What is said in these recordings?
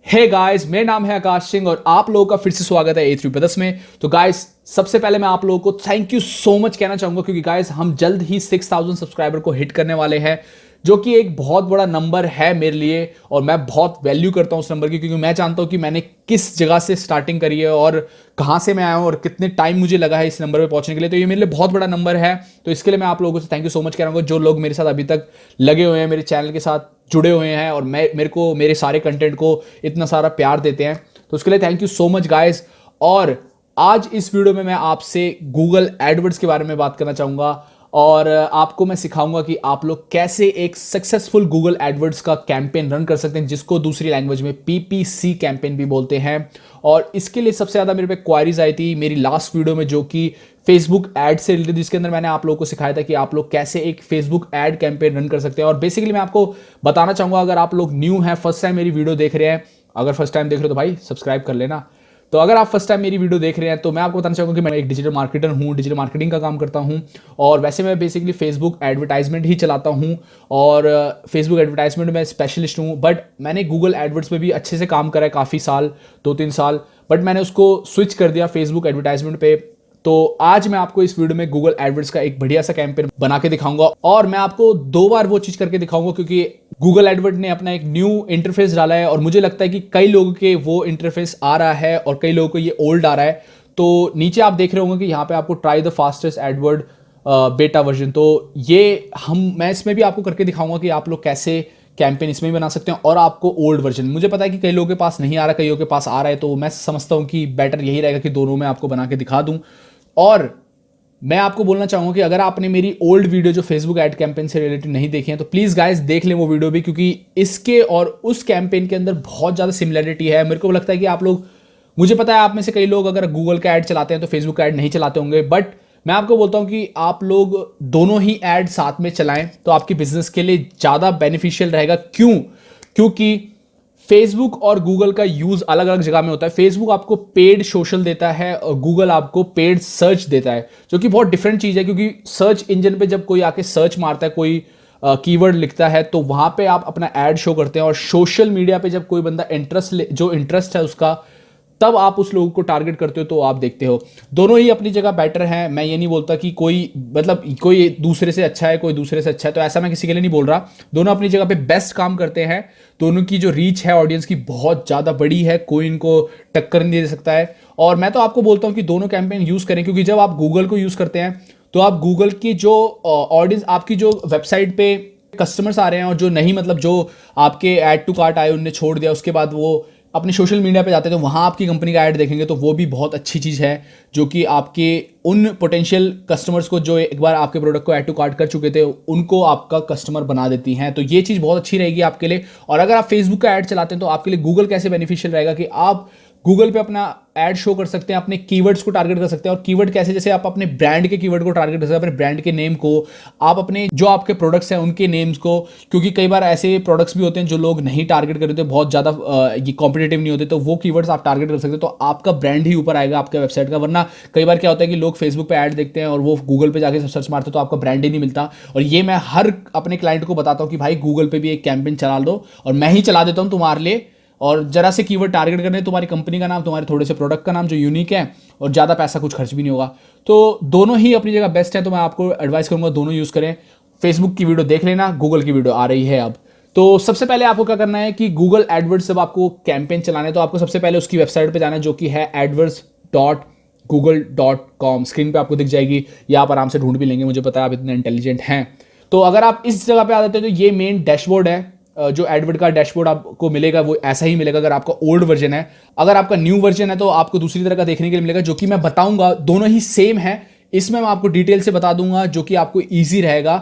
Hey guys, मेरा नाम है आकाश सिंह और आप लोगों का फिर से स्वागत है A3 ब्रदर्स में। तो गाइस, सबसे पहले मैं आप लोगों को थैंक यू सो मच कहना चाहूंगा क्योंकि गाइस हम जल्द ही 6000 सब्सक्राइबर को हिट करने वाले हैं, जो कि एक बहुत बड़ा नंबर है मेरे लिए और मैं बहुत वैल्यू करता हूं उस नंबर की, क्योंकि मैं जानता हूं कि मैंने किस जगह से स्टार्टिंग करी है और कहां से मैं आया हूं और कितने टाइम मुझे लगा है इस नंबर पे पहुंचने के लिए। तो ये मेरे लिए बहुत बड़ा नंबर है। तो इसके लिए मैं आप लोगों से थैंक यू सो मच कह रहा हूँ, जो लोग मेरे साथ अभी तक लगे हुए हैं, मेरे चैनल के साथ जुड़े हुए हैं और मेरे को मेरे सारे कंटेंट को इतना सारा प्यार देते हैं। तो उसके लिए thank you so much guys. और आज इस वीडियो में मैं आपसे गूगल एडवर्ड्स के बारे में बात करना चाहूंगा और आपको मैं सिखाऊंगा कि आप लोग कैसे एक सक्सेसफुल गूगल एडवर्ड्स का कैंपेन रन कर सकते हैं, जिसको दूसरी लैंग्वेज में PPC कैंपेन भी बोलते हैं। और इसके लिए सबसे ज़्यादा मेरे पे क्वारीज आई थी मेरी लास्ट वीडियो में, जो कि फेसबुक एड से रिलेटेड, जिसके अंदर मैंने आप लोगों को सिखाया था कि आप लोग कैसे एक फेसबुक एड कैंपेन रन कर सकते हैं। और बेसिकली मैं आपको बताना चाहूंगा, अगर आप लोग न्यू हैं, फर्स्ट टाइम मेरी वीडियो देख रहे हैं, अगर फर्स्ट टाइम देख रहे हो तो भाई सब्सक्राइब कर लेना। तो अगर आप फर्स्ट टाइम मेरी वीडियो देख रहे हैं तो मैं आपको बताना चाहूंगा कि मैं एक डिजिटल मार्केटर हूं, डिजिटल मार्केटिंग का काम करता हूं और वैसे मैं बेसिकली फेसबुक एडवर्टाइजमेंट ही चलाता हूं और फेसबुक एडवर्टाइजमेंट में स्पेशलिस्ट हूं। बट मैंने गूगल एडवर्ड्स में भी अच्छे से काम करा है काफ़ी साल, 2-3 साल, बट मैंने उसको स्विच कर दिया फेसबुक एडवर्टाइजमेंट पे। तो आज मैं आपको इस वीडियो में गूगल एडवर्ड्स का एक बढ़िया सा कैंपेन बना के दिखाऊंगा और मैं आपको 2 बार वो चीज करके दिखाऊंगा, क्योंकि गूगल एडवर्ड ने अपना एक न्यू इंटरफेस डाला है और मुझे लगता है कि कई लोगों के वो इंटरफेस आ रहा है और कई लोगों को ये ओल्ड आ रहा है। तो नीचे आप देख रहे होंगे कि यहाँ पे आपको try the fastest Edward beta version, तो ये मैं इसमें भी आपको करके दिखाऊंगा कि आप लोग कैसे कैंपेन इसमें भी बना सकते हैं। और आपको ओल्ड वर्जन, मुझे पता है कि कई लोगों के पास नहीं आ रहा, कई लोगों के पास आ रहा है, तो मैं समझता हूं कि बेटर यही रहेगा कि दोनों में आपको बना के दिखा दूं। और मैं आपको बोलना चाहूंगा कि अगर आपने मेरी ओल्ड वीडियो जो फेसबुक एड कैंपेन से रिलेटेड नहीं देखी है तो प्लीज गाइस देख लें वो वीडियो भी, क्योंकि इसके और उस कैंपेन के अंदर बहुत ज्यादा सिमिलरिटी है। मेरे को लगता है कि आप लोग, मुझे पता है आप में से कई लोग अगर गूगल का एड चलाते हैं तो फेसबुक का एड नहीं चलाते होंगे, बट मैं आपको बोलता हूं कि आप लोग दोनों ही एड साथ में चलाएं तो आपकी बिजनेस के लिए ज्यादा बेनिफिशियल रहेगा। क्योंकि फेसबुक और गूगल का यूज अलग अलग जगह में होता है। फेसबुक आपको पेड सोशल देता है और गूगल आपको पेड सर्च देता है, जो कि बहुत डिफरेंट चीज है। क्योंकि सर्च इंजन पे जब कोई आके सर्च मारता है, कोई कीवर्ड लिखता है, तो वहां पे आप अपना एड शो करते हैं। और सोशल मीडिया पे जब कोई बंदा जो इंटरेस्ट है उसका, तब आप उस लोगों को टारगेट करते हो तो आप देखते हो। दोनों ही अपनी जगह बेटर हैं। मैं ये नहीं बोलता कि कोई दूसरे से अच्छा है, कोई दूसरे से अच्छा है, तो ऐसा मैं किसी के लिए नहीं बोल रहा। दोनों अपनी जगह पे बेस्ट काम करते हैं। दोनों की जो रीच है ऑडियंस की बहुत ज़्यादा बड़ी है, कोई इनको टक्कर नहीं दे सकता है। और मैं तो आपको बोलता हूँ कि दोनों कैंपेन यूज़ करें, क्योंकि जब आप गूगल को यूज़ करते हैं तो आप गूगल की जो ऑडियंस, आपकी जो वेबसाइट पे कस्टमर्स आ रहे हैं और जो नहीं, जो आपके ऐड टू कार्ट आए उनने छोड़ दिया, उसके बाद वो अपने सोशल मीडिया पे जाते हैं तो वहाँ आपकी कंपनी का ऐड देखेंगे, तो वो भी बहुत अच्छी चीज़ है, जो कि आपके उन पोटेंशियल कस्टमर्स को जो एक बार आपके प्रोडक्ट को ऐड टू कार्ट कर चुके थे, उनको आपका कस्टमर बना देती हैं। तो ये चीज़ बहुत अच्छी रहेगी आपके लिए। और अगर आप फेसबुक का ऐड चलाते हैं तो आपके लिए गूगल कैसे बेनिफिशियल रहेगा कि आप गूगल पे अपना ऐड शो कर सकते हैं, अपने कीवर्ड्स को टारगेट कर सकते हैं। और कीवर्ड कैसे, जैसे आप अपने ब्रांड के कीवर्ड को टारगेट कर सकते हैं, अपने ब्रांड के नेम को, आप अपने जो आपके प्रोडक्ट्स हैं उनके नेम्स को, क्योंकि कई बार ऐसे प्रोडक्ट्स भी होते हैं जो लोग नहीं टारगेट कर रहे होते, बहुत ज़्यादा ये कॉम्पिटेटिव नहीं होते, तो वो कीवर्ड्स आप टारगेट कर सकते हैं, तो आपका ब्रांड ही ऊपर आएगा आपके वेबसाइट का। वरना कई बार क्या होता है कि लोग फेसबुक पे ऐड देखते हैं और वो गूगल पे जाके सर्च मारते हैं तो आपका ब्रांड ही नहीं मिलता। और ये मैं हर अपने क्लाइंट को बताता हूँ कि भाई गूगल पे भी एक कैंपेन चला दो, और मैं ही चला देता हूँ तुम्हारे लिए। और जरा से कीवर्ड टारगेट करने, तुम्हारी कंपनी का नाम, तुम्हारे थोड़े से प्रोडक्ट का नाम जो यूनिक है, और ज़्यादा पैसा कुछ खर्च भी नहीं होगा। तो दोनों ही अपनी जगह बेस्ट है, तो मैं आपको एडवाइस करूंगा दोनों यूज़ करें। फेसबुक की वीडियो देख लेना, गूगल की वीडियो आ रही है अब। तो सबसे पहले आपको क्या करना है कि गूगल एडवर्ड्स जब आपको कैंपेन चलाना है तो आपको सबसे पहले उसकी वेबसाइट पर जाना है, जो कि है adwords.google.com। स्क्रीन पर आपको दिख जाएगी, या आप आराम से ढूंढ भी लेंगे, मुझे पता है आप इतने इंटेलिजेंट हैं। तो अगर आप इस जगह पे आ जाते हैं तो ये मेन डैशबोर्ड है। जो एडवर्ड का डैशबोर्ड आपको मिलेगा वो ऐसा ही मिलेगा अगर आपका ओल्ड वर्जन है। अगर आपका न्यू वर्जन है तो आपको दूसरी तरह का देखने के लिए मिलेगा, जो कि मैं बताऊंगा। दोनों ही सेम है, इसमें मैं आपको डिटेल से बता दूंगा, जो कि आपको ईजी रहेगा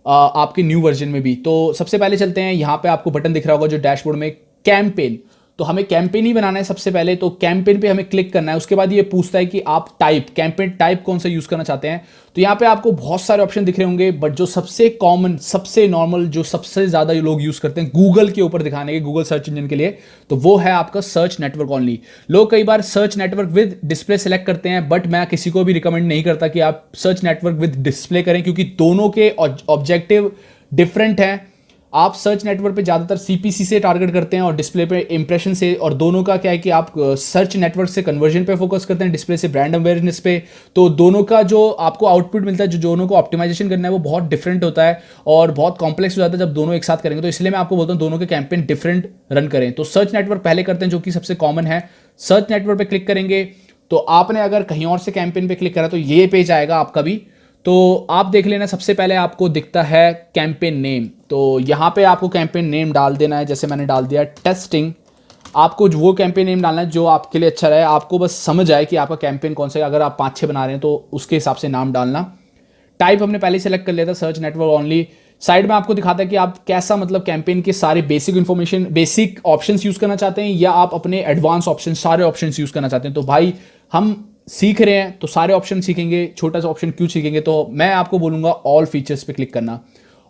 आपके न्यू वर्जन में भी। तो सबसे पहले चलते हैं, यहां पे आपको बटन दिख रहा होगा जो डैशबोर्ड में, कैंपेन। तो हमें कैंपेन ही बनाना है सबसे पहले, तो कैंपेन पे हमें क्लिक करना है। उसके बाद ये पूछता है कि आप कैंपेन टाइप कौन सा यूज करना चाहते हैं। तो यहाँ पे आपको बहुत सारे ऑप्शन दिख रहे होंगे, बट जो सबसे कॉमन, सबसे नॉर्मल, जो सबसे ज्यादा लोग यूज करते हैं गूगल के ऊपर दिखाने के, गूगल सर्च इंजन के लिए, तो वो है आपका सर्च नेटवर्क ओनली। लोग कई बार search network with display select करते हैं, बट मैं किसी को भी रिकमेंड नहीं करता कि आप सर्च नेटवर्क विद डिस्प्ले करें, क्योंकि दोनों के ऑब्जेक्टिव डिफरेंट हैं। आप सर्च नेटवर्क पे ज़्यादातर सीपीसी से टारगेट करते हैं और डिस्प्ले पे इंप्रेशन से, और दोनों का क्या है कि आप सर्च नेटवर्क से कन्वर्जन पे फोकस करते हैं, डिस्प्ले से ब्रांड अवेयरनेस पे। तो दोनों का जो आपको आउटपुट मिलता है, जो दोनों को ऑप्टिमाइजेशन करना है, वो बहुत डिफरेंट होता है और बहुत कॉम्प्लेक्स हो जाता है जब दोनों एक साथ करेंगे। तो इसलिए मैं आपको बोलता हूँ दोनों के कैंपेन डिफरेंट रन करें। तो सर्च नेटवर्क पहले करते हैं, जो कि सबसे कॉमन है। सर्च नेटवर्क पे क्लिक करेंगे तो आपने अगर कहीं और से कैंपेन पे क्लिक करा तो ये पेज आएगा आपका भी। तो आप देख लेना, सबसे पहले आपको दिखता है कैंपेन नेम। तो यहाँ पे आपको कैंपेन नेम डाल देना है, जैसे मैंने डाल दिया टेस्टिंग। आपको वो कैंपेन नेम डालना है जो आपके लिए अच्छा रहे, आपको बस समझ आए कि आपका कैंपेन कौन सा है। अगर आप 5-6 बना रहे हैं तो उसके हिसाब से नाम डालना। टाइप हमने पहले सेलेक्ट कर लिया था, सर्च नेटवर्क ओनली। साइड में आपको दिखाता है कि आप कैसा मतलब कैंपेन के सारे basic information, basic options use करना चाहते हैं या आप अपने एडवांस ऑप्शन, सारे ऑप्शंस यूज करना चाहते हैं। तो भाई हम सीख रहे हैं तो सारे ऑप्शन सीखेंगे, छोटा सा ऑप्शन क्यों सीखेंगे। तो मैं आपको बोलूंगा ऑल फीचर्स पे क्लिक करना,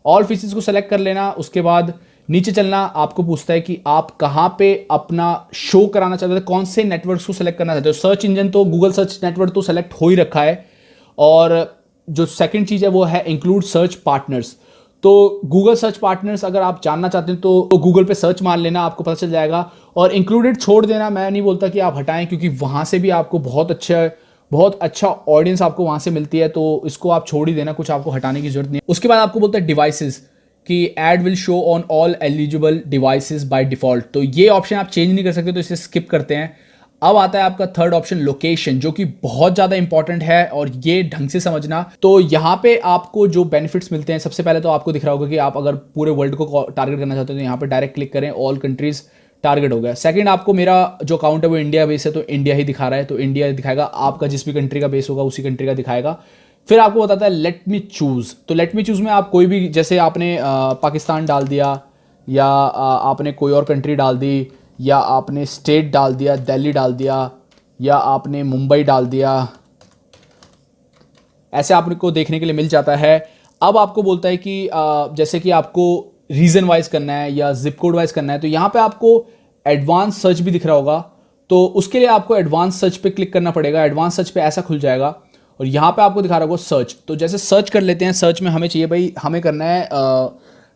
ऑल फीचर्स को सेलेक्ट कर लेना। उसके बाद नीचे चलना, आपको पूछता है कि आप कहाँ पे अपना शो कराना चाहते हैं, कौन से नेटवर्क्स को सेलेक्ट करना चाहते हो। सर्च इंजन तो गूगल सर्च नेटवर्क तो सेलेक्ट हो ही रखा है, और जो सेकंड चीज़ है वो है इंक्लूड सर्च पार्टनर्स। तो गूगल सर्च पार्टनर्स अगर आप जानना चाहते हैं तो गूगल पे सर्च मार लेना, आपको पता चल जाएगा। और इंक्लूडेड छोड़ देना, मैं नहीं बोलता कि आप हटाएं, क्योंकि वहाँ से भी आपको बहुत अच्छा ऑडियंस आपको वहाँ से मिलती है। तो इसको आप छोड़ ही देना, कुछ आपको हटाने की जरूरत नहीं है। उसके बाद आपको बोलता है डिवाइसेस कि ad will show on all eligible devices by default. तो ये ऑप्शन आप चेंज नहीं कर सकते, तो इसे स्किप करते हैं। अब आता है आपका थर्ड ऑप्शन लोकेशन, जो कि बहुत ज़्यादा इंपॉर्टेंट है और ये ढंग से समझना। तो यहाँ पे आपको जो बेनिफिट्स मिलते हैं, सबसे पहले तो आपको दिख रहा होगा कि आप अगर पूरे वर्ल्ड को टारगेट करना चाहते हो तो यहाँ पे डायरेक्ट क्लिक करें, ऑल कंट्रीज टारगेट हो गया। सेकंड, आपको मेरा जो अकाउंट है वो इंडिया बेस है तो इंडिया ही दिखा रहा है, तो इंडिया दिखाएगा। आपका जिस भी कंट्री का बेस होगा उसी कंट्री का दिखाएगा। फिर आपको बताता है लेट मी चूज। तो लेट मी चूज में आप कोई भी, जैसे आपने पाकिस्तान डाल दिया, या आपने कोई और कंट्री डाल दी, या आपने स्टेट डाल दिया, दिल्ली डाल दिया, या आपने मुंबई डाल दिया, ऐसे आपको देखने के लिए मिल जाता है। अब आपको बोलता है कि जैसे कि आपको रीजन वाइज करना है या जिप कोड वाइज करना है, तो यहाँ पे आपको एडवांस सर्च भी दिख रहा होगा। तो उसके लिए आपको एडवांस सर्च पे क्लिक करना पड़ेगा। एडवांस सर्च पे ऐसा खुल जाएगा और यहाँ पे आपको दिखा रहा होगा सर्च। तो जैसे सर्च कर लेते हैं, सर्च में हमें चाहिए भाई, हमें करना है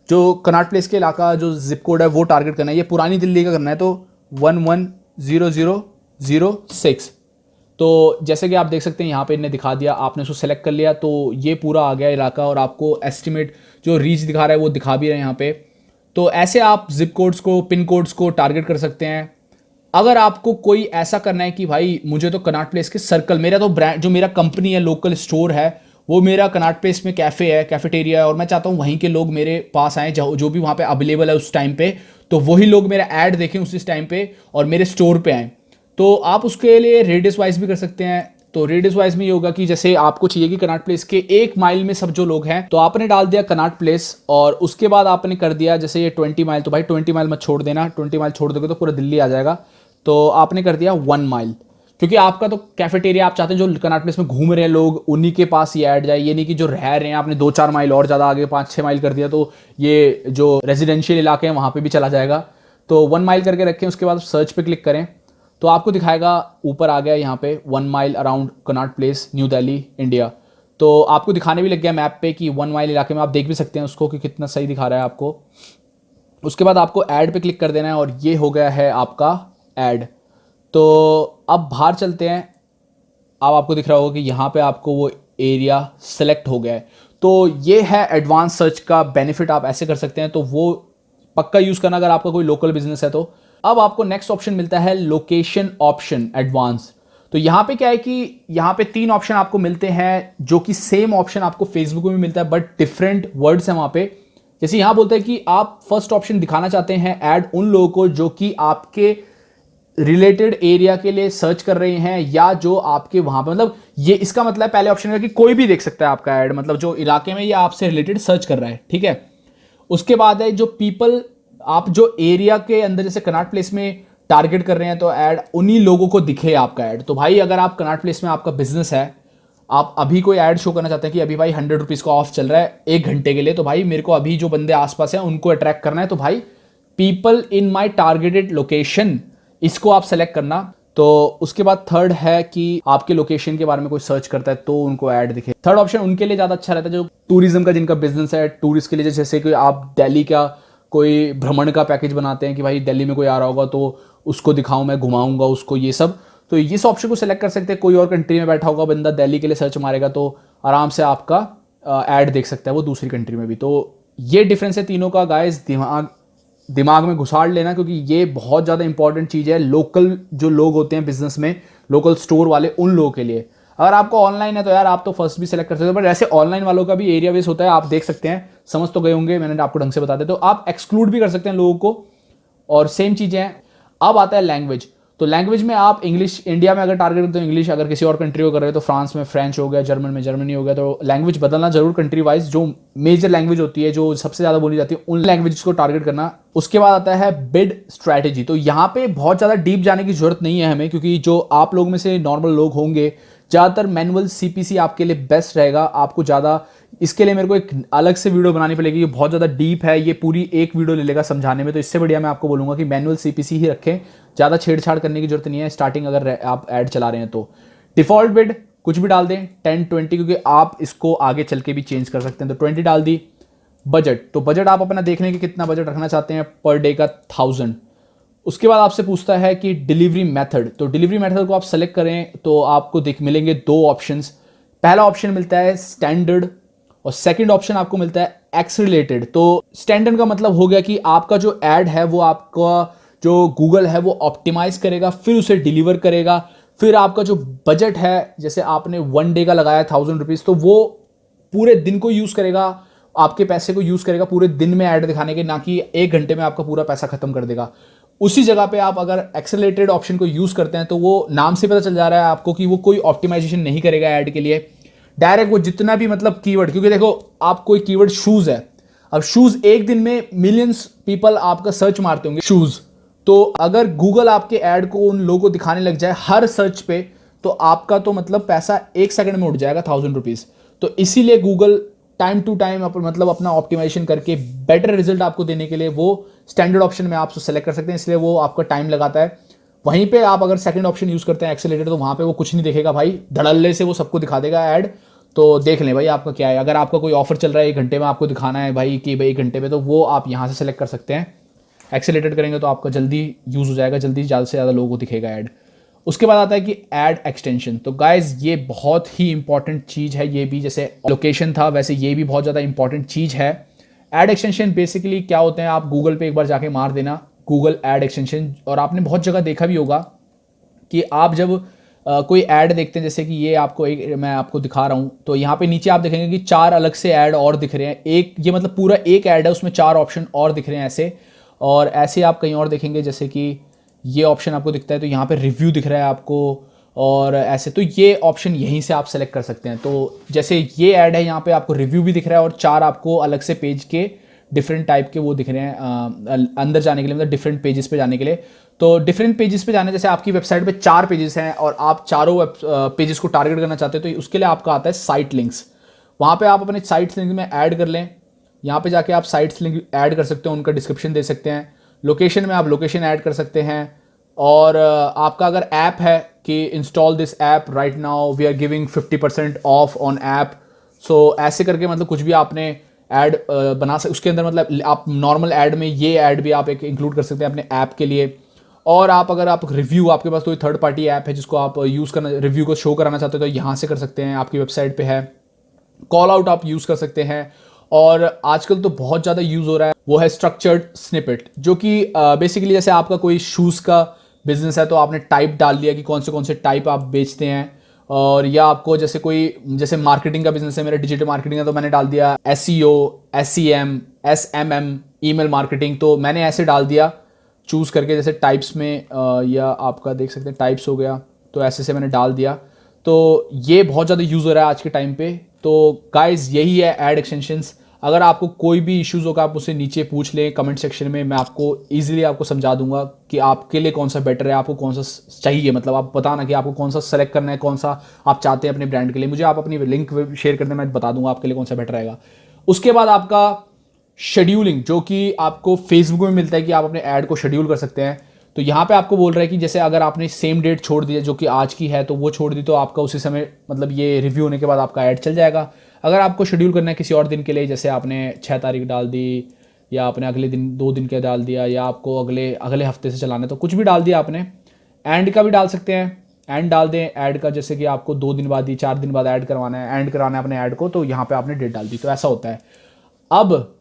जो कनॉट प्लेस के इलाका जो जिप कोड है वो टारगेट करना है। ये पुरानी दिल्ली का करना है, तो 110006। तो जैसे कि आप देख सकते हैं यहाँ पे इन्हें दिखा दिया, आपने उसको सेलेक्ट कर लिया तो ये पूरा आ गया इलाका, और आपको एस्टिमेट जो रीच दिखा रहा है वो दिखा भी रहे हैं यहाँ पे। तो ऐसे आप जिप कोड्स को, पिन कोड्स को टारगेट कर सकते हैं। अगर आपको कोई ऐसा करना है कि भाई मुझे तो कनॉट प्लेस के सर्कल, मेरा तो ब्रांड, जो मेरा कंपनी है, लोकल स्टोर है, वो मेरा कनॉट प्लेस में कैफ़े है, कैफेटेरिया है, और मैं चाहता हूँ वहीं के लोग मेरे पास आएँ, जो भी वहाँ पे अवेलेबल है उस टाइम पे, तो वही लोग मेरा ऐड देखें उस टाइम पे और मेरे स्टोर पे आएँ। तो आप उसके लिए रेडियस वाइज भी कर सकते हैं। तो रेडियस वाइज में ये होगा कि जैसे आपको चाहिए कि कनॉट प्लेस के 1 माइल में सब जो लोग हैं, तो आपने डाल दिया कनॉट प्लेस, और उसके बाद आपने कर दिया जैसे ये 20 माइल, तो भाई 20 माइल मत छोड़ देना, 20 माइल छोड़ दोगे तो पूरा दिल्ली आ जाएगा। तो आपने कर दिया 1 माइल, क्योंकि आपका तो कैफेटेरिया आप चाहते हैं जो कनॉट प्लेस में घूम रहे हैं लोग उन्हीं के पास ये ऐड जाए, ये नहीं कि जो रह रहे हैं आपने 2-4 माइल और ज़्यादा आगे 5-6 माइल कर दिया तो ये जो रेजिडेंशियल इलाके हैं वहाँ पे भी चला जाएगा। तो 1 माइल करके रखें, उसके बाद सर्च पे क्लिक करें तो आपको दिखाएगा, ऊपर आ गया यहाँ पे 1 mile around Connaught place, new Delhi, India. तो आपको दिखाने भी लग गया मैप पे कि 1 माइल इलाके में, आप देख भी सकते हैं उसको कि कितना सही दिखा रहा है आपको। उसके बाद आपको ऐड पे क्लिक कर देना है और ये हो गया है आपका ऐड। तो अब बाहर चलते हैं। अब आपको दिख रहा होगा कि यहाँ पे आपको वो एरिया सेलेक्ट हो गया है। तो ये है एडवांस सर्च का बेनिफिट, आप ऐसे कर सकते हैं। तो वो पक्का यूज़ करना अगर आपका कोई लोकल बिजनेस है तो। अब आपको नेक्स्ट ऑप्शन मिलता है लोकेशन ऑप्शन एडवांस। तो यहाँ पे क्या है कि यहाँ पे 3 ऑप्शन आपको मिलते हैं, जो कि सेम ऑप्शन आपको फेसबुक में भी मिलता है बट डिफरेंट वर्ड्स हैं वहाँ पे। जैसे यहाँ बोलते हैं कि आप फर्स्ट ऑप्शन दिखाना चाहते हैं ऐड उन लोगों को जो कि आपके रिलेटेड एरिया के लिए सर्च कर रहे हैं, या जो आपके वहां पे, मतलब ये इसका मतलब पहले ऑप्शन है कि कोई भी देख सकता है आपका ऐड, मतलब जो इलाके में या आपसे रिलेटेड सर्च कर रहा है, ठीक है। उसके बाद है जो पीपल, आप जो एरिया के अंदर जैसे कनॉट प्लेस में टारगेट कर रहे हैं तो ऐड उन्हीं लोगों को दिखे आपका ऐड। तो भाई अगर आप कनॉट प्लेस में आपका बिजनेस है, आप अभी कोई ऐड शो करना चाहते हैं कि अभी भाई 100 रुपीज़ का ऑफ चल रहा है 1 घंटे के लिए, तो भाई मेरे को अभी जो बंदे आसपास हैं उनको अट्रैक्ट करना है, तो भाई people in my targeted location, इसको आप सेलेक्ट करना। तो उसके बाद थर्ड है कि आपके लोकेशन के बारे में कोई सर्च करता है तो उनको ऐड दिखे। थर्ड ऑप्शन उनके लिए ज़्यादा अच्छा रहता है जो टूरिज्म का, जिनका बिजनेस है टूरिस्ट के लिए, जैसे कि आप दिल्ली का कोई भ्रमण का पैकेज बनाते हैं कि भाई दिल्ली में कोई आ रहा होगा तो उसको दिखाऊं, मैं घुमाऊंगा उसको, ये सब। तो इस ऑप्शन को सेलेक्ट कर सकते हैं। कोई और कंट्री में बैठा होगा बंदा, दिल्ली के लिए सर्च मारेगा तो आराम से आपका ऐड देख सकता है वो दूसरी कंट्री में भी। तो ये डिफरेंस है तीनों का गाइस, दिमाग में घुसाड़ लेना, क्योंकि ये बहुत ज़्यादा इंपॉर्टेंट चीज़ है लोकल जो लोग होते हैं बिजनेस में, लोकल स्टोर वाले, उन लोगों के लिए। अगर आपको ऑनलाइन है तो यार आप तो फर्स्ट भी सेलेक्ट कर सकते हो, बट ऐसे ऑनलाइन वालों का भी एरिया बेस होता है, आप देख सकते हैं, समझ तो गए होंगे, मैंने आपको ढंग से बता दिया। तो आप एक्सक्लूड भी कर सकते हैं लोगों को, और सेम चीज़ें हैं। अब आता है लैंग्वेज। तो लैंग्वेज में आप इंग्लिश, इंडिया में अगर टारगेट करते हो इंग्लिश, अगर किसी और कंट्री को कर रहे हो तो फ्रांस में फ्रेंच हो गया, जर्मन में जर्मनी हो गया। तो लैंग्वेज बदलना जरूर कंट्री वाइज, जो मेजर लैंग्वेज होती है जो सबसे ज़्यादा बोली जाती है उन लैंग्वेज को टारगेट करना। उसके बाद आता है बिड स्ट्रैटेजी। तो यहाँ पे बहुत ज़्यादा डीप जाने की जरूरत नहीं है हमें, क्योंकि जो आप लोग में से नॉर्मल लोग होंगे, ज़्यादातर मैनुअल सीपीसी आपके लिए बेस्ट रहेगा। आपको ज़्यादा इसके लिए मेरे को एक अलग से वीडियो बनानी पड़ेगी, ये बहुत ज़्यादा डीप है, ये पूरी एक वीडियो ले लेगा समझाने में। तो इससे बढ़िया मैं आपको बोलूँगा कि मैनुअल सीपीसी ही रखें, ज़्यादा छेड़छाड़ करने की जरूरत नहीं है स्टार्टिंग अगर आप ऐड चला रहे हैं तो। डिफ़ॉल्ट बिड कुछ भी डाल दें, 10-20, क्योंकि आप इसको आगे चल के भी चेंज कर सकते हैं, तो 20 डाल दी। बजट, तो बजट आप अपना देख लें कि कितना बजट रखना चाहते हैं, पर डे का 1000। उसके बाद आपसे पूछता है कि डिलीवरी मेथड। तो डिलीवरी मेथड को आप सेलेक्ट करें तो आपको मिलेंगे दो ऑप्शंस। पहला ऑप्शन मिलता है स्टैंडर्ड, और सेकंड ऑप्शन आपको मिलता है एक्सेलरेटेड। तो स्टैंडर्ड का मतलब हो गया कि आपका जो ऐड है वो आपका जो गूगल है वो ऑप्टिमाइज करेगा, फिर उसे डिलीवर करेगा। फिर आपका जो बजट है, जैसे आपने 1 डे का लगाया 1000 रुपीज़, तो वो पूरे दिन को यूज़ करेगा, आपके पैसे को यूज़ करेगा पूरे दिन में ऐड दिखाने के, ना कि 1 घंटे में आपका पूरा पैसा खत्म कर देगा। उसी जगह पे आप अगर एक्सेलरेटेड ऑप्शन को यूज़ करते हैं तो वो नाम से पता चल जा रहा है आपको कि वो कोई ऑप्टिमाइजेशन नहीं करेगा ऐड के लिए। डायरेक्ट वो जितना भी मतलब कीवर्ड, क्योंकि देखो आप कोई कीवर्ड शूज़ है, अब शूज़ एक दिन में मिलियंस पीपल आपका सर्च मारते होंगे शूज़, तो अगर गूगल आपके ऐड को उन लोगों को दिखाने लग जाए हर सर्च पे, तो आपका तो मतलब पैसा 1 सेकंड में उठ जाएगा 1000 रुपीज़। तो इसीलिए गूगल टाइम टू टाइम मतलब अपना ऑप्टिमाइजेशन करके बेटर रिजल्ट आपको देने के लिए वो स्टैंडर्ड ऑप्शन में आप सेलेक्ट कर सकते हैं, इसलिए वो आपका टाइम लगाता है। वहीं पे आप अगर सेकंड ऑप्शन यूज़ करते हैं एक्सेलरेटेड, तो वहाँ पे वो कुछ नहीं देखेगा भाई, धड़ल्ले से वो सबको दिखा देगा ऐड। तो देख लें भाई आपका क्या है। अगर आपका कोई ऑफर चल रहा है 1 घंटे में आपको दिखाना है भाई कि भाई 1 घंटे में, तो वो आप यहाँ से सेलेक्ट कर सकते हैं। एक्सेलरेटेड करेंगे तो आपका जल्दी यूज़ हो जाएगा, जल्दी ज़्यादा से ज़्यादा लोगों को दिखेगा ऐड। उसके बाद आता है कि ऐड एक्सटेंशन। तो गाइज ये बहुत ही इंपॉर्टेंट चीज़ है, ये भी जैसे लोकेशन था वैसे ये भी बहुत ज़्यादा इंपॉर्टेंट चीज़ है। ऐड एक्सटेंशन बेसिकली क्या होते हैं, आप गूगल पे एक बार जाके मार देना गूगल ऐड एक्सटेंशन, और आपने बहुत जगह देखा भी होगा कि आप जब कोई ऐड देखते हैं, जैसे कि ये आपको मैं आपको दिखा रहा हूँ, तो यहाँ पे नीचे आप देखेंगे कि 4 अलग से ऐड और दिख रहे हैं। एक ये मतलब पूरा एक ऐड है, उसमें 4 ऑप्शन और दिख रहे हैं ऐसे, और ऐसे आप कहीं और देखेंगे जैसे कि ये ऑप्शन आपको दिखता है, तो यहाँ पे रिव्यू दिख रहा है आपको, और ऐसे। तो ये ऑप्शन यहीं से आप सेलेक्ट कर सकते हैं। तो जैसे ये ऐड है, यहाँ पे आपको रिव्यू भी दिख रहा है, और 4 आपको अलग से पेज के डिफरेंट टाइप के वो दिख रहे हैं अंदर जाने के लिए, मतलब डिफरेंट पेजेस पे जाने के लिए। तो डिफरेंट पेजेस पे जाने, जैसे आपकी वेबसाइट पे 4 पेजेस हैं और आप चारों पेजेस को टारगेट करना चाहते हैं, तो उसके लिए आपका आता है साइट लिंक्स। वहाँ पे आप अपने साइट्स लिंक में ऐड कर लें। यहाँ पे जाके आप साइट्स लिंक ऐड कर सकते हैं, उनका डिस्क्रिप्शन दे सकते हैं। लोकेशन में आप लोकेशन ऐड कर सकते हैं, और आपका अगर ऐप है कि install this app right now, we are giving 50% off on app, so ऐसे करके मतलब कुछ भी आपने ऐड बना सकते उसके अंदर। मतलब आप नॉर्मल ऐड में ये ऐड भी आप एक इंक्लूड कर सकते हैं अपने ऐप के लिए। और आप अगर आप रिव्यू, आपके पास कोई थर्ड पार्टी ऐप है जिसको आप यूज़ करना, रिव्यू को शो कराना चाहते हो, तो यहाँ से कर सकते हैं, आपकी वेबसाइट पे है। कॉल आउट आप यूज़ कर सकते हैं, और आजकल तो बहुत ज़्यादा यूज़ हो रहा है वो है स्ट्रक्चर्ड स्निपेट, जो कि बेसिकली जैसे आपका कोई शूज़ का बिजनेस है तो आपने टाइप डाल दिया कि कौन से टाइप आप बेचते हैं, और या आपको जैसे मार्केटिंग का बिजनेस है, मेरा डिजिटल मार्केटिंग है, तो मैंने डाल दिया SEO, SEM, SMM, email marketing, तो मैंने ऐसे डाल दिया चूज़ करके, जैसे टाइप्स में या आपका देख सकते हैं टाइप्स हो गया, तो ऐसे से मैंने डाल दिया। तो ये बहुत ज़्यादा यूज़ हो रहा है आज के टाइम पे। तो गाइज यही है ऐड एक्सटेंशंस। अगर आपको कोई भी इश्यूज़ होगा आप उससे नीचे पूछ लें कमेंट सेक्शन में, मैं आपको ईजिली आपको समझा दूंगा कि आपके लिए कौन सा बेटर है, आपको कौन सा चाहिए। मतलब आप बताना कि आपको कौन सा सेलेक्ट करना है, कौन सा आप चाहते हैं अपने ब्रांड के लिए, मुझे आप अपनी लिंक शेयर कर दें, मैं बता दूंगा आपके लिए कौन सा बेटर रहेगा। उसके बाद आपका शेड्यूलिंग, जो कि आपको फेसबुक में मिलता है कि आप अपने ऐड को शेड्यूल कर सकते हैं। तो यहाँ पे आपको बोल रहा है कि जैसे अगर आपने सेम डेट छोड़ दी है जो कि आज की है, तो वो छोड़ दी तो आपका उसी समय मतलब ये रिव्यू होने के बाद आपका ऐड चल जाएगा। अगर आपको शेड्यूल करना है किसी और दिन के लिए, जैसे आपने 6 तारीख डाल दी या आपने अगले दिन 2 दिन का डाल दिया, या आपको अगले अगले हफ्ते से चलाना है तो कुछ भी डाल दिया आपने। एंड का भी डाल सकते हैं, एंड डाल दें ऐड का, जैसे कि आपको 2 दिन बाद ही 4 दिन बाद ऐड करवाना है, एंड कराना है अपने ऐड को, तो यहाँ पे आपने डेट डाल दी, तो ऐसा होता है। अब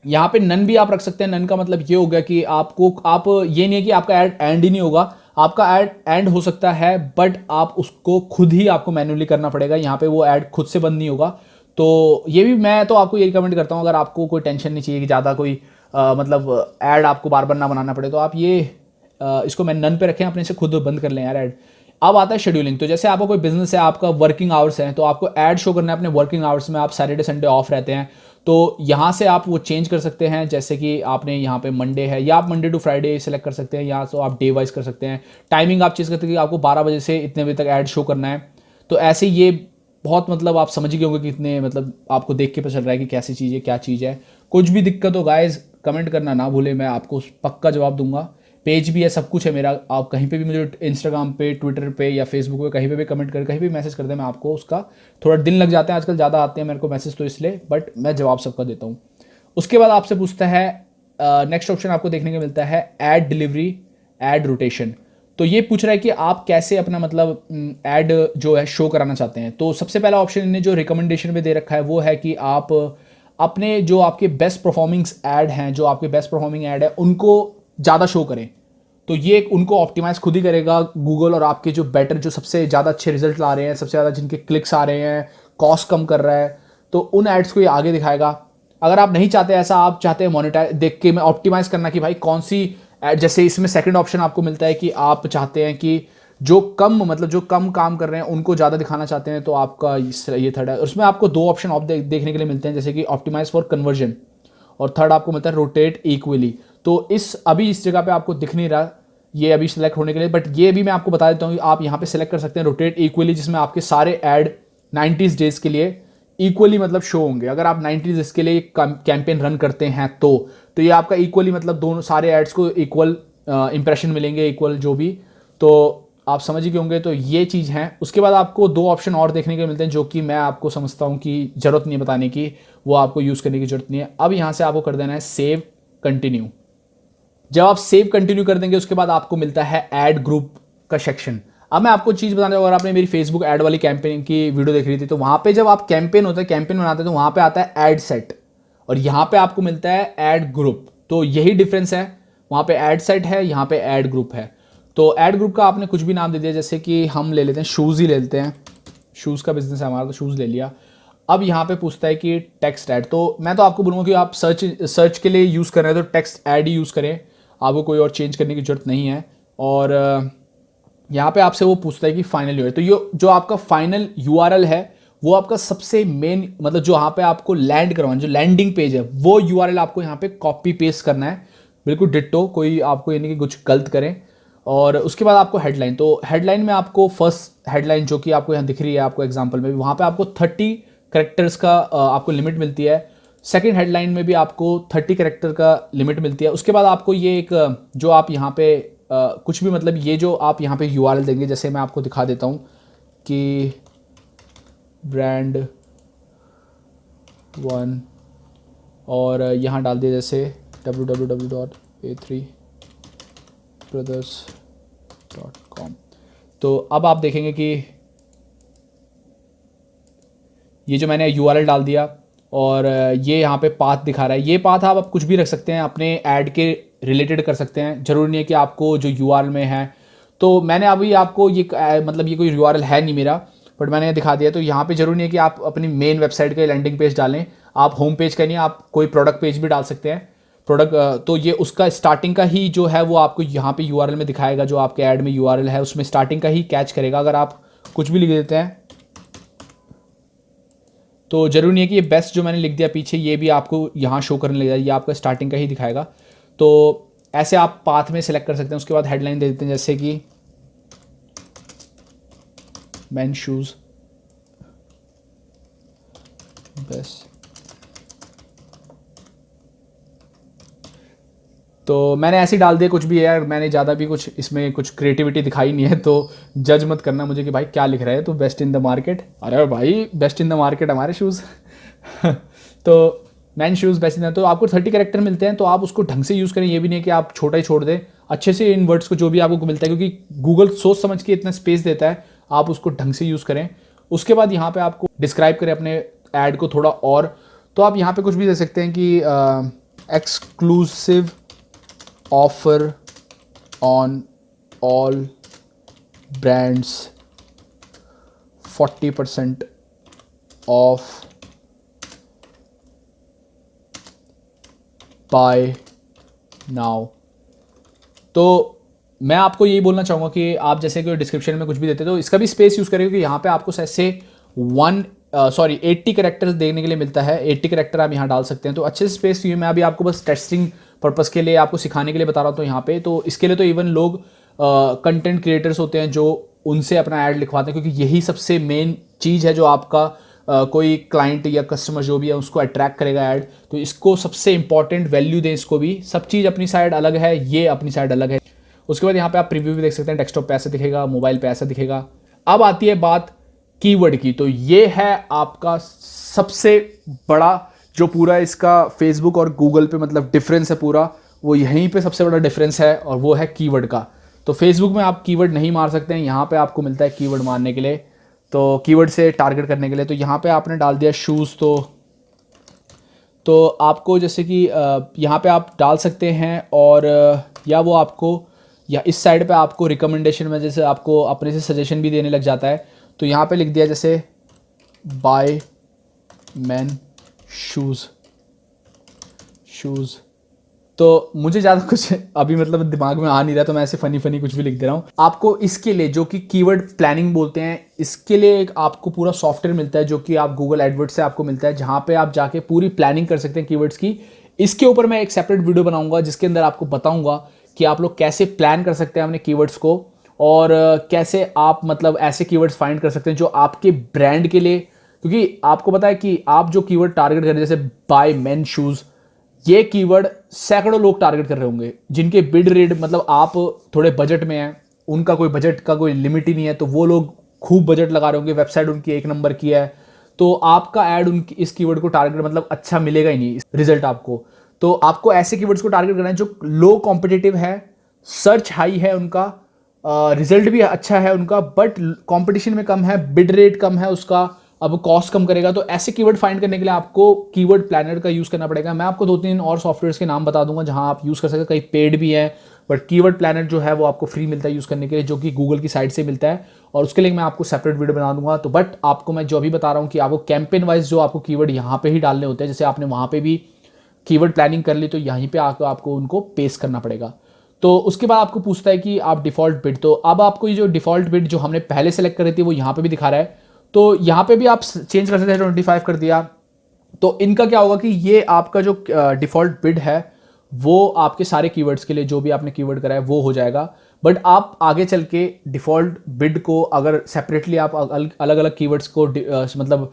यहाँ पे नन भी आप रख सकते हैं। नन का मतलब ये हो गया कि आप ये नहीं है कि आपका ऐड एंड ही नहीं होगा, आपका ऐड एंड हो सकता है, बट आप उसको खुद ही आपको मैन्युअली करना पड़ेगा। यहाँ पे वो ऐड खुद से बंद नहीं होगा। तो ये भी मैं तो आपको ये रिकमेंड करता हूँ, अगर आपको कोई टेंशन नहीं चाहिए कि ज़्यादा कोई मतलब ऐड आपको बार बार ना बनाना पड़े, तो आप ये इसको मैं नन पे रखें, अपने से खुद बंद कर लें यार ऐड। अब आता है शेड्यूलिंग। तो जैसे आपका कोई बिजनेस है, आपका वर्किंग आवर्स है, तो आपको ऐड शो करना है अपने वर्किंग आवर्स में। आप सैटरडे संडे ऑफ रहते हैं, तो यहाँ से आप वो चेंज कर सकते हैं। जैसे कि आपने यहाँ पे मंडे है, या आप मंडे टू फ्राइडे सेलेक्ट कर सकते हैं, या तो आप डे वाइज कर सकते हैं। टाइमिंग आप चेंज करते हैं कि आपको 12 बजे से इतने बजे तक ऐड शो करना है। तो ऐसे ये बहुत मतलब आप समझ गए होंगे कि इतने मतलब आपको देख के पता चल रहा है कि कैसी चीज़ है, क्या चीज़ है। कुछ भी दिक्कत हो गाइज कमेंट करना ना भूले, मैं आपको पक्का जवाब दूंगा। पेज भी है, सब कुछ है मेरा, आप कहीं पे भी मुझे इंस्टाग्राम पे, ट्विटर पे या फेसबुक पे कहीं पे भी कमेंट कर, कहीं भी मैसेज कर दे, मैं आपको उसका थोड़ा दिन लग जाते हैं आजकल, ज़्यादा आते हैं मेरे को मैसेज तो इसलिए, बट मैं जवाब सबका देता हूँ। उसके बाद आपसे पूछता है नेक्स्ट ऑप्शन आपको देखने को मिलता है ऐड डिलीवरी, ऐड रोटेशन। तो ये पूछ रहा है कि आप कैसे अपना मतलब ऐड जो है शो कराना चाहते हैं। तो सबसे पहला ऑप्शन इन्हें जो रिकमेंडेशन में दे रखा है वो है कि आप अपने जो आपके बेस्ट परफॉर्मिंग ऐड हैं, जो आपके बेस्ट परफॉर्मिंग ऐड है उनको ज़्यादा शो करें। तो ये उनको ऑप्टिमाइज खुद ही करेगा गूगल, और आपके जो बेटर, जो सबसे ज़्यादा अच्छे रिजल्ट ला रहे हैं, सबसे ज़्यादा जिनके क्लिक्स आ रहे हैं, कॉस्ट कम कर रहा है, तो उन एड्स को ये आगे दिखाएगा। अगर आप नहीं चाहते ऐसा, आप चाहते हैं मोनेटाइज देख के मैं ऑप्टिमाइज करना कि भाई कौन सी एड, जैसे इसमें सेकंड ऑप्शन आपको मिलता है कि आप चाहते हैं कि जो कम मतलब जो कम काम कर रहे हैं उनको ज़्यादा दिखाना चाहते हैं, तो आपका ये थर्ड है। उसमें आपको 2 ऑप्शन देखने के लिए मिलते हैं, जैसे कि ऑप्टिमाइज फॉर कन्वर्जन, और थर्ड आपको मिलता है रोटेट इक्वली। तो अभी इस जगह पे आपको दिख नहीं रहा ये अभी सेलेक्ट होने के लिए, बट ये भी मैं आपको बता देता हूँ कि आप यहाँ पे सेलेक्ट कर सकते हैं रोटेट इक्वली, जिसमें आपके सारे ऐड 90 डेज के लिए इक्वली मतलब शो होंगे। अगर आप 90 डेज के लिए कैंपेन रन करते हैं तो ये आपका इक्वली मतलब दोनों सारे एड्स को इक्वल इंप्रेशन मिलेंगे, इक्वल जो भी, तो आप समझ ही गए होंगे। तो ये चीज़ है। उसके बाद आपको 2 ऑप्शन और देखने के मिलते हैं, जो कि मैं आपको समझता हूँ कि ज़रूरत नहीं है बताने की, वो आपको यूज़ करने की ज़रूरत नहीं है। अब यहाँ से आपको कर देना है सेव कंटिन्यू। जब आप सेव कंटिन्यू कर देंगे उसके बाद आपको मिलता है ऐड ग्रुप का सेक्शन। अब मैं आपको चीज़ बताने, अगर आपने मेरी फेसबुक ऐड वाली कैंपेन की वीडियो देख रही थी, तो वहाँ पे जब आप कैंपेन होता है, कैंपेन बनाते हैं, तो वहाँ पे आता है ऐड सेट, और यहाँ पे आपको मिलता है ऐड ग्रुप। तो यही डिफरेंस है, वहाँ पे ऐड सेट है, यहाँ पे ऐड ग्रुप है। तो ऐड ग्रुप का आपने कुछ भी नाम दे दिया, जैसे कि हम ले लेते हैं शूज़ ही ले लेते हैं, शूज़ का बिजनेस है हमारा, तो शूज़ ले लिया। अब यहाँ पे पूछता है कि टेक्स्ट ऐड, तो मैं तो आपको बोलूँगा कि आप सर्च के लिए यूज़ कर रहे हैं तो टेक्स्ट ऐड ही यूज़ करें, आपको कोई और चेंज करने की जरूरत नहीं है। और यहाँ पे आपसे वो पूछता है कि फाइनल यूआरएल, तो ये जो आपका फाइनल यूआरएल है वो आपका सबसे मेन मतलब जो यहाँ पे आपको लैंड करवाना, जो लैंडिंग पेज है, वो यूआरएल आपको यहाँ पे कॉपी पेस्ट करना है, बिल्कुल डिट्टो, कोई आपको यानी कि कुछ गलत करें। और उसके बाद आपको हेडलाइन, तो हेडलाइन में आपको फर्स्ट हेडलाइन जो कि आपको यहाँ दिख रही है आपको एग्जाम्पल में भी, वहाँ पे आपको 30 करेक्टर्स का आपको लिमिट मिलती है। सेकंड हेडलाइन में भी आपको 30 करेक्टर का लिमिट मिलती है। उसके बाद आपको ये एक जो आप यहाँ पे कुछ भी मतलब ये जो आप यहाँ पे यूआरएल देंगे, जैसे मैं आपको दिखा देता हूँ कि ब्रांड 1, और यहाँ डाल दिया जैसे www.a3brothers.com। तो अब आप देखेंगे कि ये जो मैंने यूआरएल डाल दिया, और ये यहाँ पे पाथ दिखा रहा है। ये पाथ आप कुछ भी रख सकते हैं, अपने ऐड के रिलेटेड कर सकते हैं, जरूरी नहीं है कि आपको जो यूआरएल में है। तो मैंने अभी आपको ये मतलब ये कोई यूआरएल है नहीं मेरा, बट मैंने दिखा दिया। तो यहाँ पे जरूरी नहीं है कि आप अपनी मेन वेबसाइट का लैंडिंग पेज डालें, आप होम पेज का नहीं, आप कोई प्रोडक्ट पेज भी डाल सकते हैं। प्रोडक्ट तो ये उसका स्टार्टिंग का ही जो है वो आपको यहाँ पे यूआरएल में दिखाएगा, जो आपके ऐड में यूआरएल है उसमें स्टार्टिंग का ही कैच करेगा। अगर आप कुछ भी लिख देते हैं तो जरूरी नहीं है कि ये बेस्ट जो मैंने लिख दिया पीछे ये भी आपको यहाँ शो करने लगेगा, ये आपका स्टार्टिंग का ही दिखाएगा। तो ऐसे आप पाथ में सेलेक्ट कर सकते हैं। उसके बाद हेडलाइन दे देते हैं, जैसे कि मेन शूज बेस्ट। तो मैंने ऐसे ही डाल दिया कुछ भी है यार, मैंने ज़्यादा भी कुछ इसमें कुछ क्रिएटिविटी दिखाई नहीं है, तो जज मत करना मुझे कि भाई क्या लिख रहा है। तो बेस्ट इन द मार्केट, अरे भाई बेस्ट इन द मार्केट हमारे शूज़ तो मैन शूज़ बेस्ट इन, तो आपको 30 कैरेक्टर मिलते हैं, तो आप उसको ढंग से यूज़ करें। ये भी नहीं कि आप छोटा ही छोड़ दें, अच्छे से इन वर्ड्स को जो भी आपको मिलता है, क्योंकि गूगल सोच समझ के इतना स्पेस देता है, आप उसको ढंग से यूज़ करें। उसके बाद यहाँ पे आपको डिस्क्राइब करें अपने ऐड को थोड़ा और, तो आप यहाँ पे कुछ भी दे सकते हैं कि exclusive offer on all brands 40% off buy now. तो मैं आपको यही बोलना चाहूँगा कि आप जैसे कि डिस्क्रिप्शन में कुछ भी देते हैं तो इसका भी स्पेस यूज़ करें, क्योंकि यहाँ पे आपको ऐसे 80 कैरेक्टर्स देखने के लिए मिलता है। 80 कैरेक्टर आप यहाँ डाल सकते हैं, तो अच्छे से स्पेस चाहिए। मैं अभी आपको बस टेस्टिंग पर्पस के लिए आपको सिखाने के लिए बता रहा हूँ। तो यहाँ पे तो इसके लिए तो इवन लोग कंटेंट क्रिएटर्स होते हैं जो उनसे अपना ऐड लिखवाते हैं, क्योंकि यही सबसे मेन चीज़ है जो आपका कोई क्लाइंट या कस्टमर जो भी है उसको अट्रैक्ट करेगा ऐड। तो इसको सबसे इंपॉर्टेंट वैल्यू दें इसको भी। सब चीज़ अपनी साइड अलग है, ये अपनी साइड अलग है। उसके बाद यहाँ पे आप प्रीव्यू भी देख सकते हैं, डेस्कटॉप पे ऐसा दिखेगा, मोबाइल पे ऐसा दिखेगा। अब आती है बात कीवर्ड की, तो ये है आपका सबसे बड़ा जो पूरा इसका फेसबुक और गूगल पे मतलब डिफरेंस है पूरा, वो यहीं पे सबसे बड़ा डिफरेंस है, और वो है कीवर्ड का। तो फेसबुक में आप कीवर्ड नहीं मार सकते हैं, यहाँ पे आपको मिलता है कीवर्ड मारने के लिए, तो कीवर्ड से टारगेट करने के लिए। तो यहाँ पे आपने डाल दिया शूज़, तो आपको जैसे कि यहाँ पे आप डाल सकते हैं, और या वो आपको या इस साइड पे आपको रिकमेंडेशन में जैसे आपको अपने से सजेशन भी देने लग जाता है। तो यहाँ पे लिख दिया जैसे बाय मैन शूज़। तो मुझे ज़्यादा कुछ अभी मतलब दिमाग में आ नहीं रहा, तो मैं ऐसे फनी कुछ भी लिख दे रहा हूँ आपको। इसके लिए जो कि कीवर्ड प्लानिंग बोलते हैं, इसके लिए एक आपको पूरा सॉफ्टवेयर मिलता है जो कि आप गूगल एडवर्ड्स से आपको मिलता है, जहाँ पे आप जाके पूरी प्लानिंग कर सकते हैं कीवर्ड्स की। इसके ऊपर मैं एक सेपरेट वीडियो बनाऊंगा जिसके अंदर आपको बताऊंगा कि आप लोग कैसे प्लान कर सकते हैं अपने कीवर्ड्स को, और कैसे आप मतलब ऐसे कीवर्ड्स फाइंड कर सकते हैं जो आपके ब्रांड के लिए, क्योंकि आपको पता है कि आप जो कीवर्ड टारगेट कर रहे हैं जैसे बाय मेन शूज़, ये कीवर्ड सैकड़ों लोग टारगेट कर रहे होंगे जिनके बिड रेट मतलब आप थोड़े बजट में हैं, उनका कोई बजट का कोई लिमिट ही नहीं है, तो वो लोग खूब बजट लगा रहे होंगे, वेबसाइट उनकी 1 नंबर की है, तो आपका ऐड उनकी इस कीवर्ड को टारगेट मतलब अच्छा मिलेगा ही नहीं रिजल्ट आपको। तो आपको ऐसे कीवर्ड्स को टारगेट करना है जो लो कॉम्पिटिटिव है, सर्च हाई है उनका, रिजल्ट भी अच्छा है उनका, बट कंपटीशन में कम है, बिड रेट कम है उसका, अब कॉस्ट कम करेगा। तो ऐसे कीवर्ड फाइंड करने के लिए आपको कीवर्ड प्लानर का यूज़ करना पड़ेगा। मैं आपको 2-3 और सॉफ्टवेयर्स के नाम बता दूंगा जहां आप यूज़ कर सकते हैं, कई पेड भी है, बट कीवर्ड प्लानर जो है वो आपको फ्री मिलता है यूज़ करने के लिए, जो कि गूगल की साइट से मिलता है, और उसके लिए मैं आपको सेपरेट वीडियो बना दूंगा। तो बट आपको मैं जो अभी बता रहा हूँ कि आपको कैंपेन वाइज जो आपको कीवर्ड यहाँ पे ही डालने होते हैं, जैसे आपने वहाँ पे भी कीवर्ड प्लानिंग कर ली तो यहीं पे आकर आपको उनको पेस्ट करना पड़ेगा। तो उसके बाद आपको पूछता है कि आप डिफ़ॉल्ट बिड, तो अब आपको ये जो डिफ़ॉल्ट बिड जो हमने पहले सेलेक्ट करी थी वो यहाँ पे भी दिखा रहा है, तो यहाँ पे भी आप चेंज कर सकते हैं, 25 कर दिया। तो इनका क्या होगा कि ये आपका जो डिफ़ॉल्ट बिड है वो आपके सारे कीवर्ड्स के लिए जो भी आपने कीवर्ड करा है वो हो जाएगा। बट आप आगे चल के डिफ़ॉल्ट बिड को अगर सेपरेटली आप अलग अलग कीवर्ड्स को मतलब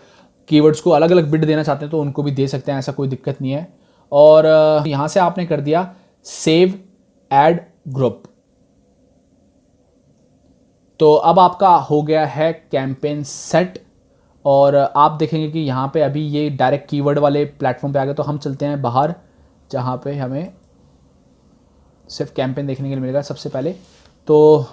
कीवर्ड्स को अलग अलग बिड देना चाहते हैं तो उनको भी दे सकते हैं, ऐसा कोई दिक्कत नहीं है। और यहाँ से आपने कर दिया सेव एड ग्रुप, तो अब आपका हो गया है कैंपेन सेट। और आप देखेंगे कि यहाँ पे अभी ये डायरेक्ट कीवर्ड वाले प्लेटफॉर्म पे आ गए। तो हम चलते हैं बाहर जहाँ पे हमें सिर्फ कैंपेन देखने के लिए मिलेगा सबसे पहले। तो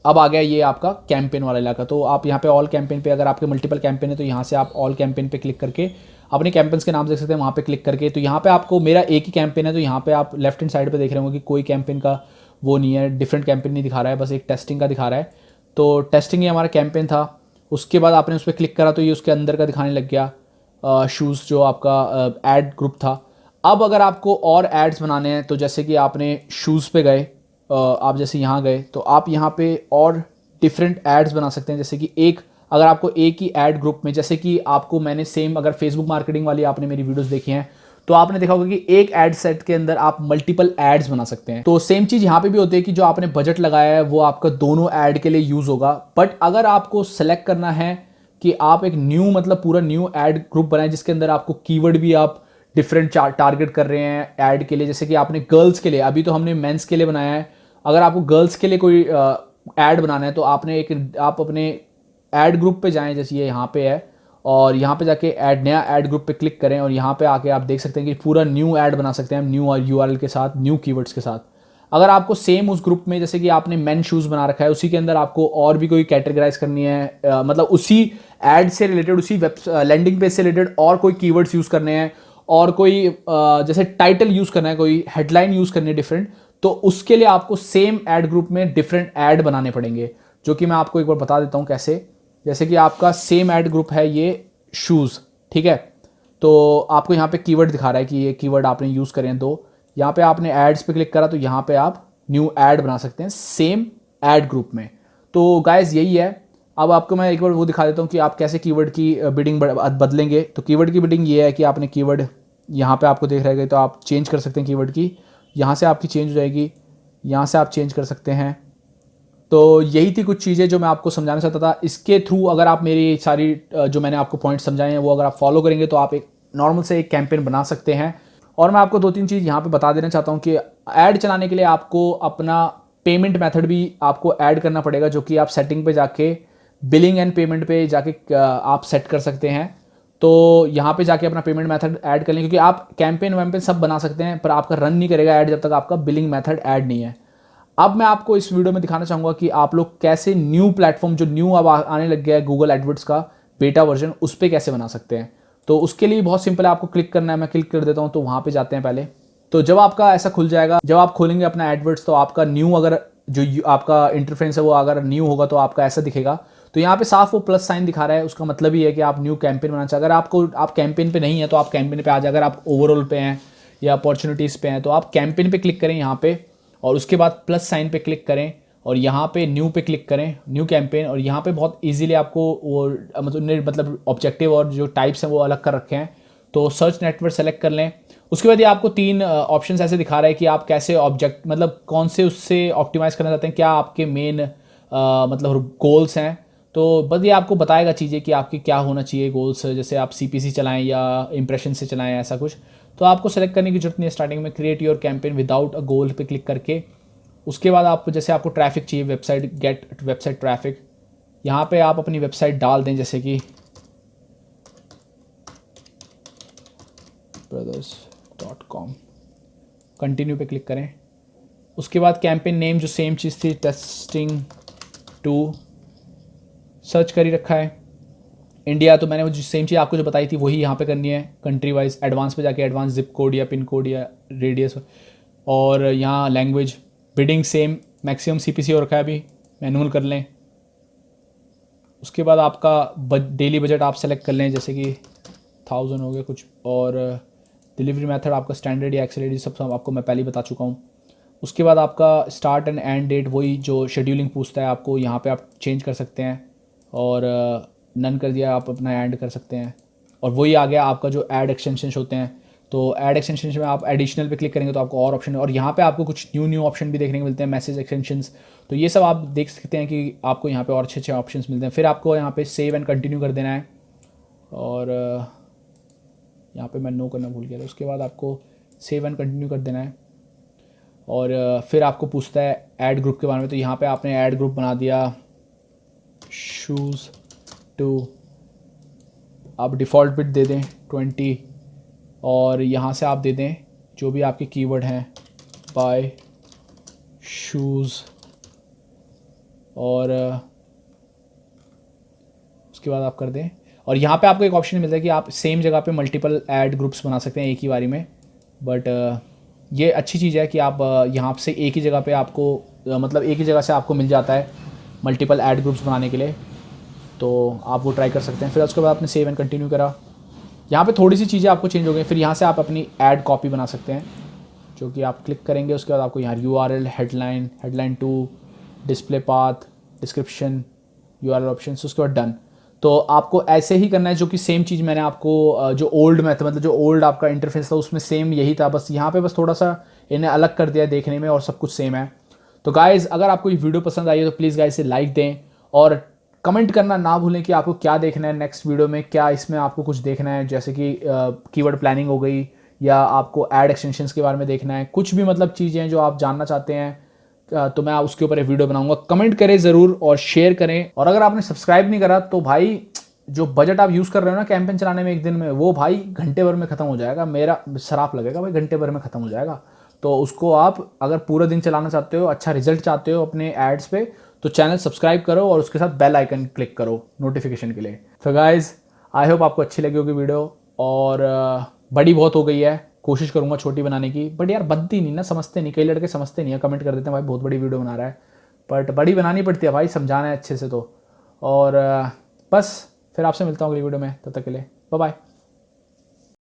अब आ गया ये आपका कैंपेन वाला इलाका। तो आप यहाँ पे ऑल कैंपेन पे, अगर आपके मल्टीपल कैंपेन है तो यहाँ से आप ऑल कैंपेन पे क्लिक करके अपने कैंपेन्स के नाम देख सकते हैं, वहाँ पे क्लिक करके। तो यहाँ पे आपको मेरा एक ही कैंपेन है, तो यहाँ पे आप लेफ्ट हैंड साइड पे देख रहे होंगे कि कोई कैंपेन का वो नहीं है, डिफरेंट कैंपेन नहीं दिखा रहा है, बस एक टेस्टिंग का दिखा रहा है। तो टेस्टिंग ही हमारा कैंपेन था। उसके बाद आपने उस पर क्लिक करा तो ये उसके अंदर का दिखाने लग गया शूज़ जो आपका एड ग्रुप था। अब अगर आपको और एड्स बनाने हैं तो जैसे कि आपने शूज़ पे गए, आप जैसे यहाँ गए तो आप यहाँ पे और डिफरेंट एड्स बना सकते हैं। जैसे कि एक अगर आपको एक ही ऐड ग्रुप में, जैसे कि आपको मैंने सेम अगर फेसबुक मार्केटिंग वाली आपने मेरी वीडियोस देखी हैं तो आपने देखा होगा कि एक ऐड सेट के अंदर आप मल्टीपल एड्स बना सकते हैं। तो सेम चीज़ यहाँ पे भी होती है कि जो आपने बजट लगाया है वो आपका दोनों ऐड के लिए यूज़ होगा। बट अगर आपको सेलेक्ट करना है कि आप एक न्यू मतलब पूरा न्यू ऐड ग्रुप बनाए जिसके अंदर आपको कीवर्ड भी आप डिफरेंट टारगेट कर रहे हैं ऐड के लिए, जैसे कि आपने गर्ल्स के लिए, अभी तो हमने मेंस के लिए बनाया है, अगर आपको गर्ल्स के लिए कोई ऐड बनाना है तो आपने आप अपने ऐड ग्रुप पे जाएं, जैसे ये यहाँ पे है, और यहाँ पे जाके ऐड नया ऐड ग्रुप पे क्लिक करें और यहाँ पे आके आप देख सकते हैं कि पूरा न्यू ऐड बना सकते हैं न्यू यूआरएल के साथ, न्यू कीवर्ड्स के साथ। अगर आपको सेम उस ग्रुप में, जैसे कि आपने मेन शूज़ बना रखा है, उसी के अंदर आपको और भी कोई कैटेगराइज करनी है, मतलब उसी ऐड से रिलेटेड, उसी वेब लैंडिंग पेज से रिलेटेड और कोई कीवर्ड्स यूज़ करने हैं और कोई जैसे टाइटल यूज़ करना है, कोई हेडलाइन यूज़ करनी है डिफरेंट, तो उसके लिए आपको सेम ऐड ग्रुप में डिफरेंट ऐड बनाने पड़ेंगे, जो कि मैं आपको एक बार बता देता हूँ कैसे। जैसे कि आपका सेम ऐड ग्रुप है ये शूज़, ठीक है, तो आपको यहाँ पे कीवर्ड दिखा रहा है कि ये कीवर्ड आपने यूज़ करें, तो यहाँ पे आपने एड्स पे क्लिक करा तो यहाँ पे आप न्यू ऐड बना सकते हैं सेम ऐड ग्रुप में। तो गाइस यही है। अब आपको मैं एक बार वो दिखा देता हूँ कि आप कैसे कीवर्ड की बिडिंग बदलेंगे। तो कीवर्ड की बिडिंग ये है कि आपने कीवर्ड यहाँ पे आपको देख रहेगा, तो आप चेंज कर सकते हैं कीवर्ड की, यहाँ से आपकी चेंज हो जाएगी, यहाँ से आप चेंज कर सकते हैं। तो यही थी कुछ चीज़ें जो मैं आपको समझाना चाहता था। इसके थ्रू अगर आप मेरी सारी जो मैंने आपको पॉइंट समझाए हैं वो अगर आप फॉलो करेंगे तो आप एक नॉर्मल से एक कैंपेन बना सकते हैं। और मैं आपको 2-3 चीज़ यहाँ पे बता देना चाहता हूँ कि ऐड चलाने के लिए आपको अपना पेमेंट मेथड भी आपको ऐड करना पड़ेगा, जो कि आप सेटिंग पे जाके बिलिंग एंड पेमेंट पे जाके आप सेट कर सकते हैं। तो यहाँ पे जाके अपना पेमेंट मेथड ऐड कर लें, क्योंकि आप कैंपेन वैम्पेन सब बना सकते हैं पर आपका रन नहीं करेगा ऐड जब तक आपका बिलिंग मेथड ऐड नहीं है। अब मैं आपको इस वीडियो में दिखाना चाहूँगा कि आप लोग कैसे न्यू प्लेटफॉर्म, जो न्यू अब आने लग गया है गूगल एडवर्ड्स का बेटा वर्जन, उस पर कैसे बना सकते हैं। तो उसके लिए बहुत सिंपल है, आपको क्लिक करना है। मैं क्लिक कर देता हूँ, तो वहाँ पे जाते हैं पहले। तो जब आपका ऐसा खुल जाएगा, जब आप खोलेंगे अपना एडवर्ड्स, तो आपका न्यू, अगर जो आपका इंटरफेस है वो अगर न्यू होगा तो आपका ऐसा दिखेगा। तो यहाँ पे साफ वो प्लस साइन दिखा रहा है, उसका मतलब ही है कि आप न्यू कैंपेन बनाना चाहिए। अगर आप कैंपेन पे नहीं है तो आप कैंपेन पे आ जाए। अगर आप ओवरऑल पे हैं या अपॉर्चुनिटीज़ पे हैं तो आप कैंपेन पे क्लिक करें यहाँ पे, और उसके बाद प्लस साइन पे क्लिक करें और यहाँ पे न्यू पे क्लिक करें, न्यू कैंपेन। और यहाँ पे बहुत इजीली आपको वो मतलब ऑब्जेक्टिव और जो टाइप्स हैं वो अलग कर रखे हैं। तो सर्च नेटवर्क सेलेक्ट कर लें। उसके बाद ये आपको 3 ऑप्शंस ऐसे दिखा रहा है कि आप कैसे ऑब्जेक्ट, मतलब कौन से उससे ऑप्टिमाइज करना चाहते हैं, क्या आपके मेन मतलब गोल्स हैं। तो बस ये आपको बताएगा चीज़ें कि आपके क्या होना चाहिए गोल्स, जैसे आप CPC चलाएं या इंप्रेशन से चलाएं, ऐसा कुछ। तो आपको सेलेक्ट करने की जरूरत नहीं है स्टार्टिंग में। Create your campaign without a goal पे क्लिक करके उसके बाद आप, जैसे आपको ट्रैफिक चाहिए, वेबसाइट, गेट वेबसाइट ट्रैफिक, यहाँ पे आप अपनी वेबसाइट डाल दें, जैसे कि brothers.com। कंटिन्यू पे क्लिक करें। उसके बाद कैंपेन नेम जो सेम चीज़ थी, टेस्टिंग 2 सर्च कर ही रखा है। इंडिया, तो मैंने वो जो सेम चीज़ आपको जो बताई थी वही यहाँ पे करनी है। कंट्री वाइज एडवांस पे जाके एडवांस जिप कोड या पिन कोड या रेडियस, और यहाँ language, bidding same, maximum CPC हो रखा है, अभी मैनुअल कर लें। उसके बाद आपका डेली बजट आप सेलेक्ट कर लें, जैसे कि 1000 हो गया कुछ। और डिलीवरी मेथड आपका स्टैंडर्ड या एक्सेलरेटेड, सब आपको मैं पहले ही बता चुका हूँ। उसके बाद आपका स्टार्ट एंड एंड डेट, वही जो शेड्यूलिंग पूछता है आपको, यहाँ पे आप चेंज कर सकते हैं। और नन कर दिया, आप अपना ऐड कर सकते हैं। और वही आ गया आपका जो ऐड एक्सटेंशन होते हैं। तो ऐड एक्सटेंशन में आप एडिशनल पे क्लिक करेंगे तो आपको और ऑप्शन, और यहाँ पे आपको कुछ न्यू ऑप्शन भी देखने को मिलते हैं, मैसेज एक्सटेंशंस। तो ये सब आप देख सकते हैं कि आपको यहाँ पे और अच्छे ऑप्शन मिलते हैं। फिर आपको यहाँ पे सेव एंड कंटिन्यू कर देना है, और यहाँ पे मैं नो करना भूल गया था। उसके बाद आपको सेव एंड कंटिन्यू कर देना है, और फिर आपको पूछता है ऐड ग्रुप के बारे में। तो यहाँ पे आपने ऐड ग्रुप बना दिया शूज़ 2, आप डिफ़ॉल्ट बिट दे दें 20, और यहाँ से आप दे दें जो भी आपके कीवर्ड हैं, बाय शूज़। और उसके बाद आप कर दें, और यहाँ पे आपको एक ऑप्शन मिलता है कि आप सेम जगह पे मल्टीपल ऐड ग्रुप्स बना सकते हैं एक ही बारी में। बट ये अच्छी चीज़ है कि आप यहाँ से एक ही जगह पे आपको मतलब एक ही जगह से आपको मिल जाता है मल्टीपल ऐड ग्रुप्स बनाने के लिए। तो आप वो ट्राई कर सकते हैं। फिर उसके बाद आपने सेव एंड कंटिन्यू करा। यहाँ पे थोड़ी सी चीज़ें आपको चेंज हो गई। फिर यहाँ से आप अपनी ऐड कॉपी बना सकते हैं, जो कि आप क्लिक करेंगे। उसके बाद आपको यहाँ URL, headline 2, display path, description, URL options, उसके बाद डन। तो आपको ऐसे ही करना है, जो कि सेम चीज़ मैंने आपको जो ओल्ड में था, मतलब जो ओल्ड आपका इंटरफेस था उसमें सेम यही था, बस यहाँ पे बस थोड़ा सा इन्हें अलग कर दिया है देखने में, और सब कुछ सेम है। तो गाइज़ अगर आपको ये वीडियो पसंद आई है तो प्लीज़ गाइज इसे लाइक दें, और कमेंट करना ना भूलें कि आपको क्या देखना है नेक्स्ट वीडियो में, क्या इसमें आपको कुछ देखना है, जैसे कि कीवर्ड प्लानिंग हो गई, या आपको ऐड एक्सटेंशंस के बारे में देखना है, कुछ भी मतलब चीज़ें जो आप जानना चाहते हैं, तो मैं उसके ऊपर एक वीडियो बनाऊंगा। कमेंट करें ज़रूर और शेयर करें। और अगर आपने सब्सक्राइब नहीं करा तो भाई जो बजट आप यूज़ कर रहे हो ना कैंपेन चलाने में एक दिन में, वो भाई घंटे भर में ख़त्म हो जाएगा। मेरा सराप लगेगा भाई, घंटे भर में ख़त्म हो जाएगा। तो उसको आप अगर पूरा दिन चलाना चाहते हो, अच्छा रिजल्ट चाहते हो अपने एड्स पे, तो चैनल सब्सक्राइब करो और उसके साथ बेल आइकन क्लिक करो नोटिफिकेशन के लिए। तो गाइज आई होप आपको अच्छी लगी होगी वीडियो, और बड़ी बहुत हो गई है, कोशिश करूंगा छोटी बनाने की, बट यार बनती नहीं ना, समझते नहीं, कई लड़के समझते नहीं है, कमेंट कर देते हैं भाई बहुत बड़ी वीडियो बना रहा है, बट बड़ी बनानी पड़ती है भाई, समझाना है अच्छे से तो। और बस फिर आपसे मिलता हूँ अगली वीडियो में, तब तक के लिए बाय बाय।